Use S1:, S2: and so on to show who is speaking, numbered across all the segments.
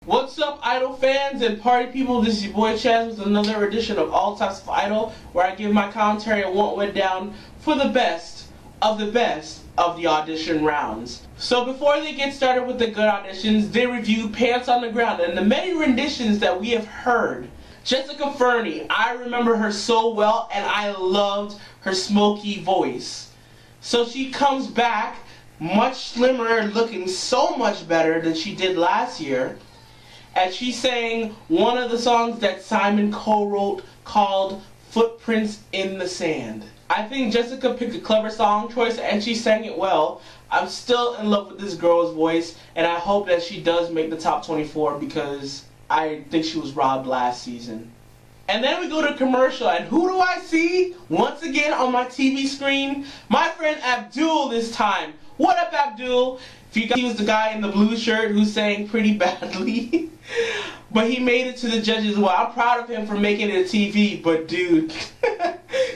S1: What's up, Idol fans and party people? This is your boy Chaz with another edition of All Types of Idol, where I give my commentary on what went down for the best of the audition rounds. So before they get started with the good auditions, they review Pants on the Ground and the many renditions that we have heard. Jessica Fernie, I remember her so well and I loved her smoky voice. So she comes back much slimmer, looking so much better than she did last year. And she sang one of the songs that Simon co-wrote called Footprints in the Sand. I think Jessica picked a clever song choice and she sang it well. I'm still in love with this girl's voice and I hope that she does make the top 24 because I think she was robbed last season. And then we go to commercial, and who do I see once again on my TV screen? My friend Abdul this time. What up, Abdul? He was the guy in the blue shirt who sang pretty badly. But he made it to the judges. Well, I'm proud of him for making it to TV, but dude,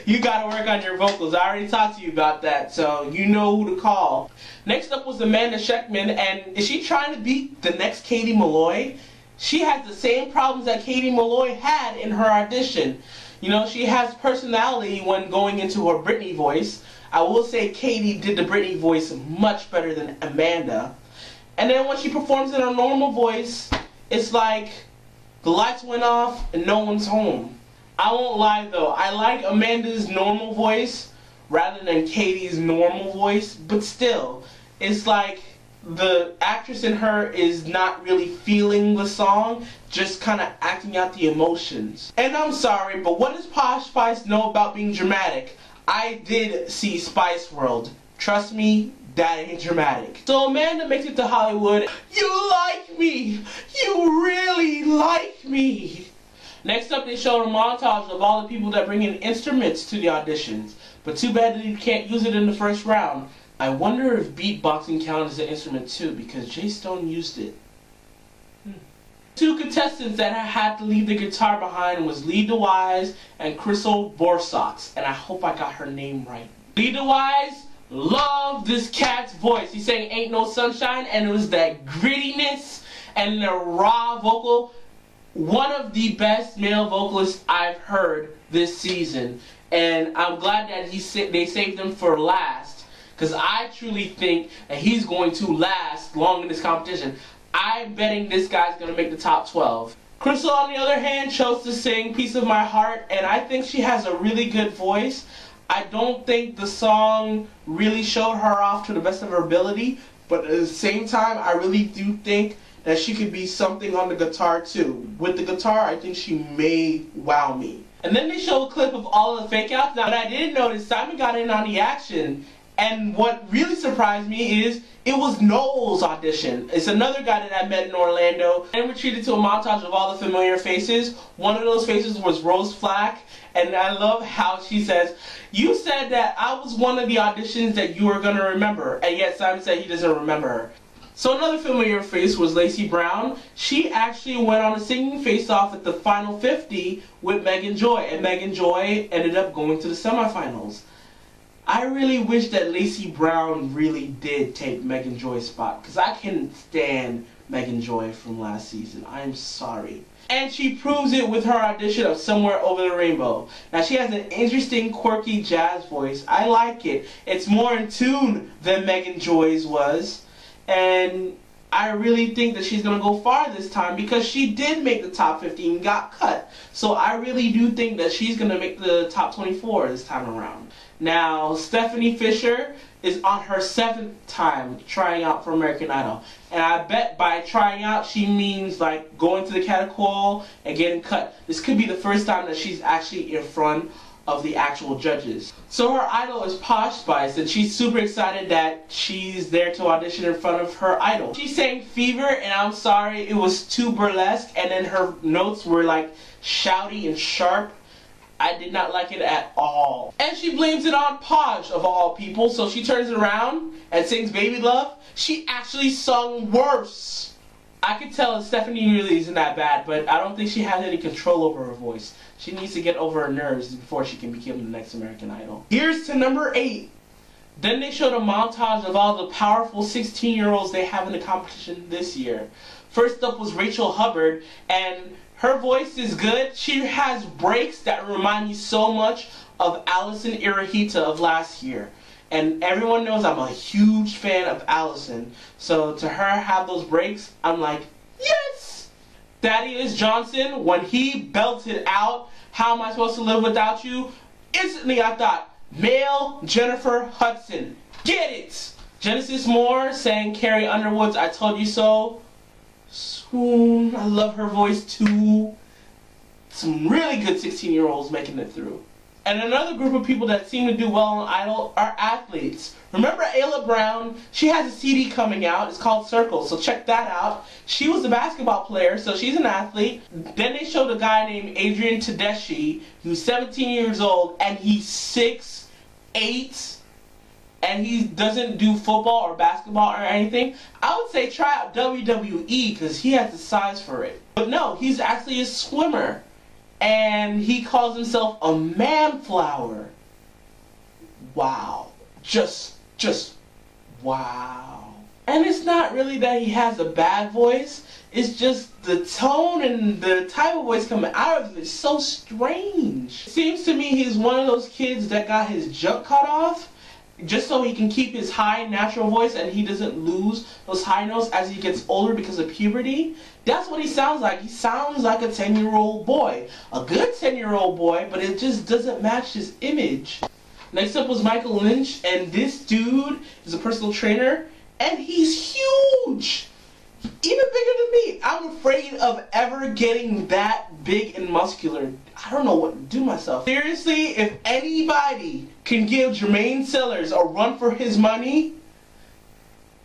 S1: you gotta work on your vocals. I already talked to you about that, so you know who to call. Next up was Amanda Scheckman, and is she trying to beat the next Katie Malloy? She has the same problems that Katie Malloy had in her audition. You know, she has personality when going into her Britney voice. I will say Katie did the Britney voice much better than Amanda. And then when she performs in her normal voice, it's like the lights went off and no one's home. I won't lie though, I like Amanda's normal voice rather than Katie's normal voice, but still, it's like the actress in her is not really feeling the song, just kind of acting out the emotions. And I'm sorry, but what does Posh Spice know about being dramatic? I did see Spice World. Trust me, that ain't dramatic. So Amanda makes it to Hollywood. You like me! You really like me! Next up, they showed a montage of all the people that bring in instruments to the auditions. But too bad that you can't use it in the first round. I wonder if beatboxing counts as an instrument too, because Jay Stone used it. Two contestants that had to leave the guitar behind was Lee DeWise and Crystal Borsox, and I hope I got her name right. Lee DeWise, love this cat's voice. He sang Ain't No Sunshine, and it was that grittiness and the raw vocal. One of the best male vocalists I've heard this season, and I'm glad that they saved him for last. Because I truly think that he's going to last long in this competition. I'm betting this guy's going to make the top 12. Crystal, on the other hand, chose to sing Piece of My Heart, and I think she has a really good voice. I don't think the song really showed her off to the best of her ability, but at the same time, I really do think that she could be something on the guitar too. With the guitar, I think she may wow me. And then they show a clip of all of the fake outs. Now, what I didn't notice, Simon got in on the action. And what really surprised me is it was Noel's audition. It's another guy that I met in Orlando. And we're treated to a montage of all the familiar faces. One of those faces was Rose Flack. And I love how she says, you said that I was one of the auditions that you were going to remember. And yet Simon said he doesn't remember her. So another familiar face was Lacey Brown. She actually went on a singing face-off at the Final 50 with Megan Joy. And Megan Joy ended up going to the semifinals. I really wish that Lacey Brown really did take Megan Joy's spot, because I can stand Megan Joy from last season. I'm sorry. And she proves it with her audition of Somewhere Over the Rainbow. Now she has an interesting, quirky jazz voice. I like it. It's more in tune than Megan Joy's was. And I really think that she's going to go far this time because she did make the top 15 and got cut. So I really do think that she's going to make the top 24 this time around. Now, Stephanie Fisher is on her 7th time trying out for American Idol. And I bet by trying out, she means like going to the catacall and getting cut. This could be the first time that she's actually in front of the actual judges. So her idol is Posh Spice, and she's super excited that she's there to audition in front of her idol. She sang Fever, and I'm sorry, it was too burlesque, and then her notes were like shouty and sharp. I did not like it at all. And she blames it on Posh, of all people, so she turns around and sings Baby Love. She actually sung worse. I could tell Stephanie really isn't that bad, but I don't think she has any control over her voice. She needs to get over her nerves before she can become the next American Idol. Here's to number 8. Then they showed a montage of all the powerful 16-year-olds they have in the competition this year. First up was Rachel Hubbard, and her voice is good. She has breaks that remind me so much of Allison Irahita of last year. And everyone knows I'm a huge fan of Allison. So to her have those breaks, I'm like, yes! Thaddeus Johnson, when he belted out How Am I Supposed to Live Without You, instantly I thought, male Jennifer Hudson. Get it! Genesis Moore sang Carrie Underwood's I Told You So. Swoon, I love her voice too. Some really good 16-year-olds making it through. And another group of people that seem to do well on Idol are athletes. Remember Ayla Brown? She has a CD coming out. It's called Circle, so check that out. She was a basketball player, so she's an athlete. Then they showed a guy named Adrian Tedeschi, who's 17 years old, and he's 6'8", and he doesn't do football or basketball or anything. I would say try out WWE, because he has the size for it. But no, he's actually a swimmer. And he calls himself a manflower. Wow. Just wow. And it's not really that he has a bad voice. It's just the tone and the type of voice coming out of it is so strange. It seems to me he's one of those kids that got his junk cut off just so he can keep his high natural voice and he doesn't lose those high notes as he gets older because of puberty. That's what he sounds like. He sounds like a 10-year-old boy. A good 10-year-old boy, but it just doesn't match his image. Next up was Michael Lynch, and this dude is a personal trainer, and he's huge! Even bigger than me. I'm afraid of ever getting that big and muscular. I don't know what to do myself. Seriously, if anybody can give Jermaine Sellers a run for his money,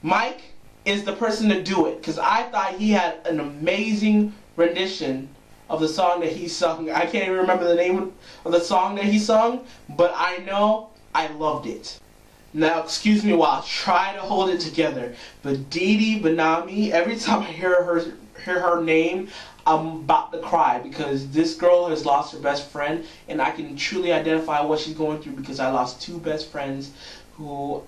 S1: Mike is the person to do it. Because I thought he had an amazing rendition of the song that he sung. I can't even remember the name of the song that he sung, but I know I loved it. Now, excuse me while I try to hold it together, but Dee Dee Benami, every time I hear her name, I'm about to cry because this girl has lost her best friend, and I can truly identify what she's going through because I lost two best friends who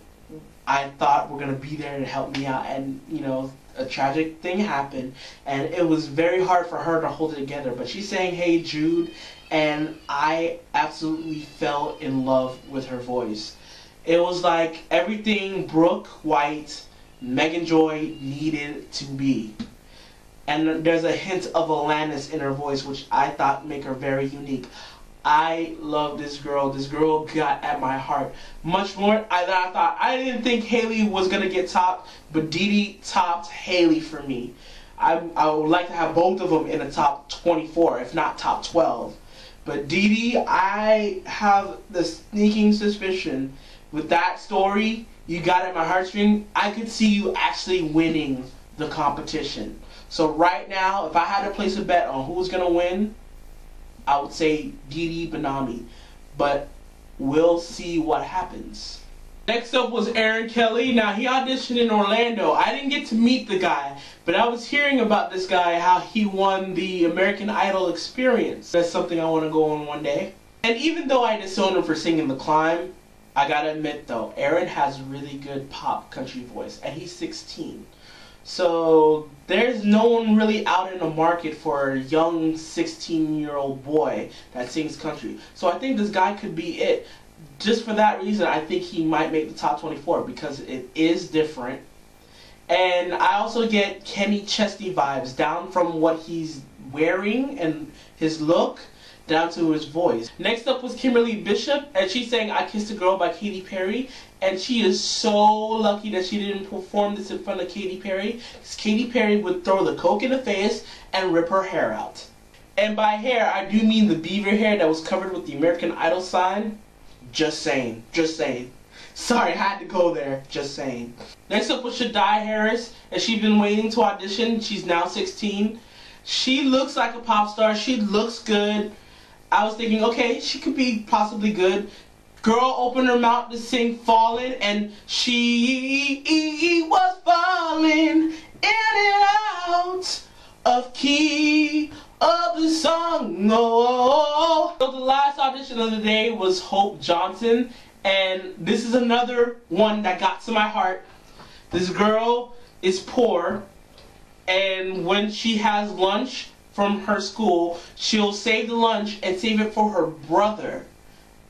S1: I thought were going to be there to help me out, and, you know, a tragic thing happened, and it was very hard for her to hold it together, but she's saying, "Hey Jude," and I absolutely fell in love with her voice. It was like everything Brooke White, Megan Joy needed to be. And there's a hint of Alanis in her voice, which I thought make her very unique. I love this girl. This girl got at my heart much more than I thought. I didn't think Haley was going to get topped, but Dee Dee topped Haley for me. I would like to have both of them in the top 24, if not top 12. But Dee Dee, I have the sneaking suspicion with that story, you got at my heartstring, I could see you actually winning the competition. So right now, if I had to place a bet on who's going to win, I would say Dee Dee Benami. But we'll see what happens. Next up was Aaron Kelly. Now, he auditioned in Orlando. I didn't get to meet the guy, but I was hearing about this guy, how he won the American Idol experience. That's something I want to go on one day. And even though I disowned him for singing The Climb, I gotta admit though, Aaron has a really good pop country voice, and he's 16. So there's no one really out in the market for a young 16-year-old boy that sings country. So I think this guy could be it. Just for that reason, I think he might make the top 24 because it is different. And I also get Kenny Chesney vibes down from what he's wearing and his look down to his voice. Next up was Kimberly Bishop, and she sang I Kissed a Girl by Katy Perry, and she is so lucky that she didn't perform this in front of Katy Perry, because Katy Perry would throw the coke in the face and rip her hair out. And by hair, I do mean the beaver hair that was covered with the American Idol sign. Just saying. Just saying. Sorry, I had to go there. Just saying. Next up was Shaddai Harris, and she's been waiting to audition. She's now 16. She looks like a pop star. She looks good. I was thinking, okay, she could be possibly good. Girl opened her mouth to sing Fallin', and she was falling in and out of key of the song. Oh. So the last audition of the day was Hope Johnson, and this is another one that got to my heart. This girl is poor, and when she has lunch from her school, she'll save the lunch and save it for her brother.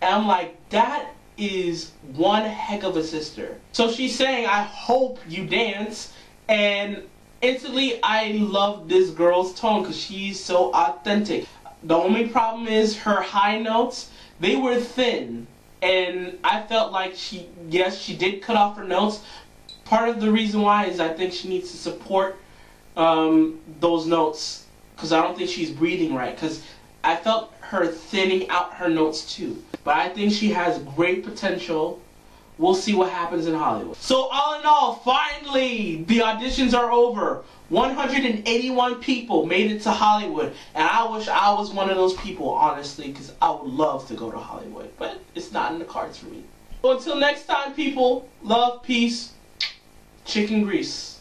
S1: And I'm like, that is one heck of a sister. So she's saying, I hope you dance. And instantly I love this girl's tone because she's so authentic. The only problem is her high notes, they were thin. And I felt like she did cut off her notes. Part of the reason why is I think she needs to support those notes, because I don't think she's breathing right, because I felt her thinning out her notes too. But I think she has great potential. We'll see what happens in Hollywood. So all in all, finally, the auditions are over. 181 people made it to Hollywood. And I wish I was one of those people, honestly, because I would love to go to Hollywood. But it's not in the cards for me. So until next time, people, love, peace, chicken grease.